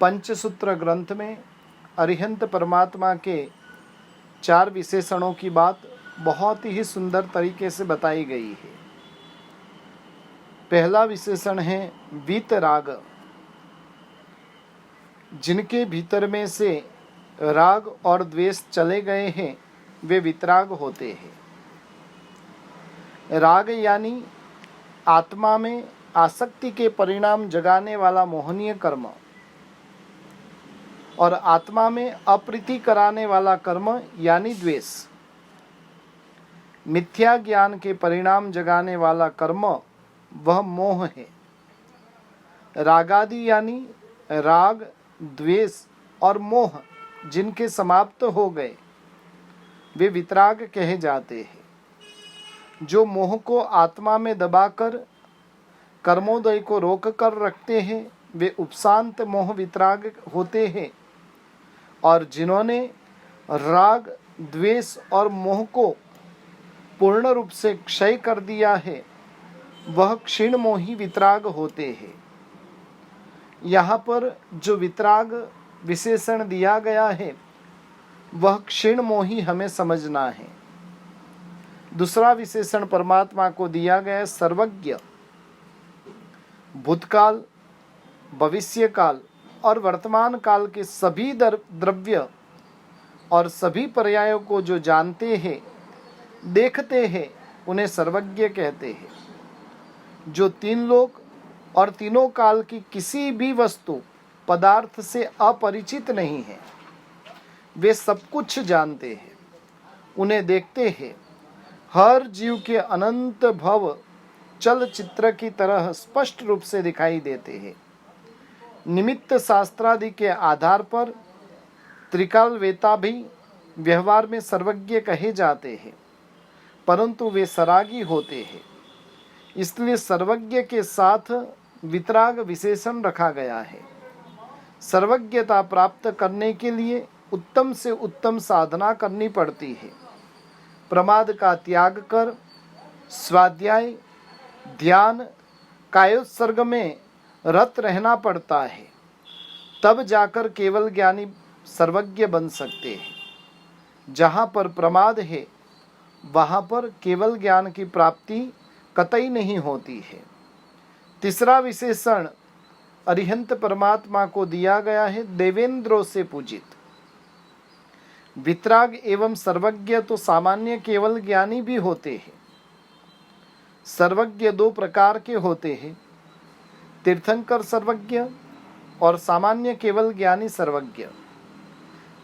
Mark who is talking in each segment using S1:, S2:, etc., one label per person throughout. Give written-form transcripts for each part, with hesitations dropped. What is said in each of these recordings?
S1: पंचसूत्र ग्रंथ में अरिहंत परमात्मा के 4 विशेषणों की बात बहुत ही सुंदर तरीके से बताई गई है। पहला विशेषण है वीतराग। जिनके भीतर में से राग और द्वेष चले गए हैं वे वितराग होते हैं। राग यानी आत्मा में आसक्ति के परिणाम जगाने वाला मोहनीय कर्म और आत्मा में अप्रीति कराने वाला कर्म यानी द्वेष। मिथ्या ज्ञान के परिणाम जगाने वाला कर्म वह मोह है। रागादि यानी राग, द्वेष और मोह जिनके समाप्त हो गए वे वितराग कहे जाते हैं। जो मोह को आत्मा में दबाकर कर्मोदय को रोक कर रखते हैं वे उपशांत मोह वितराग होते हैं, और जिन्होंने राग, द्वेष और मोह को पूर्ण रूप से क्षय कर दिया है वह क्षीण मोही वितराग होते हैं। यहाँ पर जो वितराग विशेषण दिया गया है वह क्षीण मोही हमें समझना है। दूसरा विशेषण परमात्मा को दिया गया है सर्वज्ञ। भूतकाल, भविष्यकाल और वर्तमान काल के सभी द्रव्य और सभी पर्यायों को जो जानते हैं, देखते हैं, उन्हें सर्वज्ञ कहते हैं। जो 3 लोक और तीनों काल की किसी भी वस्तु पदार्थ से अपरिचित नहीं है, वे सब कुछ जानते हैं, उन्हें देखते हैं। हर जीव के अनंत भव चलचित्र की तरह स्पष्ट रूप से दिखाई देते हैं। निमित्त शास्त्रादि के आधार पर त्रिकालवेता भी व्यवहार में सर्वज्ञ कहे जाते हैं, परंतु वे सरागी होते हैं। इसलिए सर्वज्ञ के साथ वितराग विशेषण रखा गया है। सर्वज्ञता प्राप्त करने के लिए उत्तम से उत्तम साधना करनी पड़ती है। प्रमाद का त्याग कर स्वाध्याय, ध्यान, कायोत्सर्ग में रत रहना पड़ता है, तब जाकर केवल ज्ञानी सर्वज्ञ बन सकते हैं। जहाँ पर प्रमाद है वहाँ पर केवल ज्ञान की प्राप्ति कतई नहीं होती है। तीसरा विशेषण अरिहंत परमात्मा को दिया गया है देवेंद्रों से पूजित। वितराग एवं सर्वज्ञ तो सामान्य केवल ज्ञानी भी होते हैं। सर्वज्ञ 2 प्रकार के होते हैं, तीर्थंकर सर्वज्ञ और सामान्य केवल ज्ञानी सर्वज्ञ।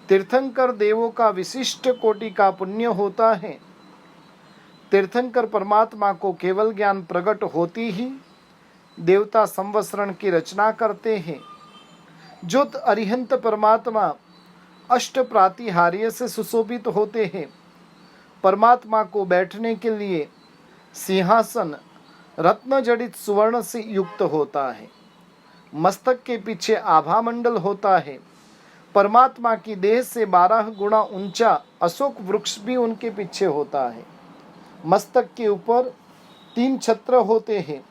S1: तीर्थंकर देवों का विशिष्ट कोटि का पुण्य होता है। तीर्थंकर परमात्मा को केवल ज्ञान प्रकट होती ही देवता संवत्सरण की रचना करते हैं। जो अरिहंत परमात्मा अष्ट प्रातिहार्य से सुशोभित होते हैं। परमात्मा को बैठने के लिए सिंहासन रत्न जड़ित सुवर्ण से युक्त होता है। मस्तक के पीछे आभा मंडल होता है। परमात्मा की देह से 12 गुना ऊंचा अशोक वृक्ष भी उनके पीछे होता है। मस्तक के ऊपर 3 छत्र होते हैं।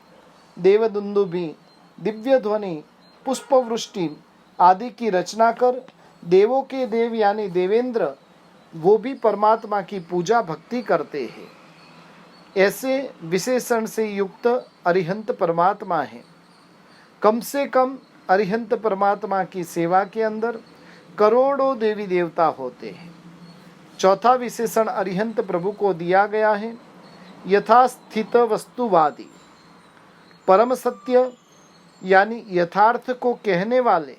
S1: देवदुंदुभि, दिव्य ध्वनि, पुष्पवृष्टि आदि की रचना कर देवों के देव यानी देवेंद्र वो भी परमात्मा की पूजा भक्ति करते हैं। ऐसे विशेषण से युक्त अरिहंत परमात्मा है। कम से कम अरिहंत परमात्मा की सेवा के अंदर करोड़ों देवी देवता होते हैं। चौथा विशेषण अरिहंत प्रभु को दिया गया है यथास्थित वस्तुवादी। परम सत्य यानी यथार्थ को कहने वाले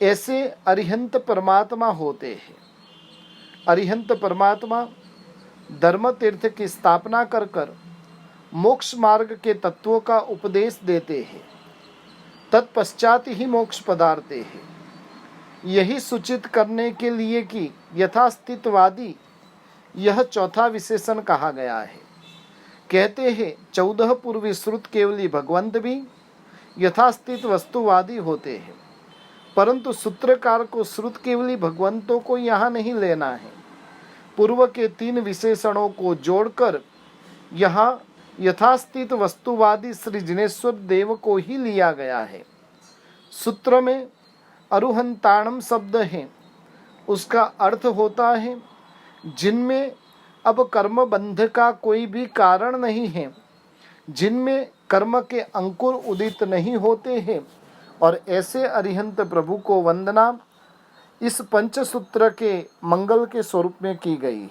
S1: ऐसे अरिहंत परमात्मा होते हैं। अरिहंत परमात्मा धर्म तीर्थ की स्थापना कर कर मोक्ष मार्ग के तत्वों का उपदेश देते हैं। तत्पश्चात ही मोक्ष पधारते हैं। यही सूचित करने के लिए कि यथास्थितवादी यह चौथा विशेषण कहा गया है। कहते हैं 14 पूर्वी श्रुत केवली भगवंत भी यथास्थित वस्तुवादी होते हैं, परंतु सूत्रकार को श्रुत केवली भगवंतों को यहाँ नहीं लेना है। पूर्व के 3 विशेषणों को जोड़कर यहाँ यथास्थित वस्तुवादी श्री जिनेश्वर देव को ही लिया गया है। सूत्र में अरुहंताणम शब्द है, उसका अर्थ होता है जिनमें अब कर्म बंध का कोई भी कारण नहीं है, जिनमें कर्म के अंकुर उदित नहीं होते हैं, और ऐसे अरिहंत प्रभु को वंदना इस पंचसूत्र के मंगल के स्वरूप में की गई।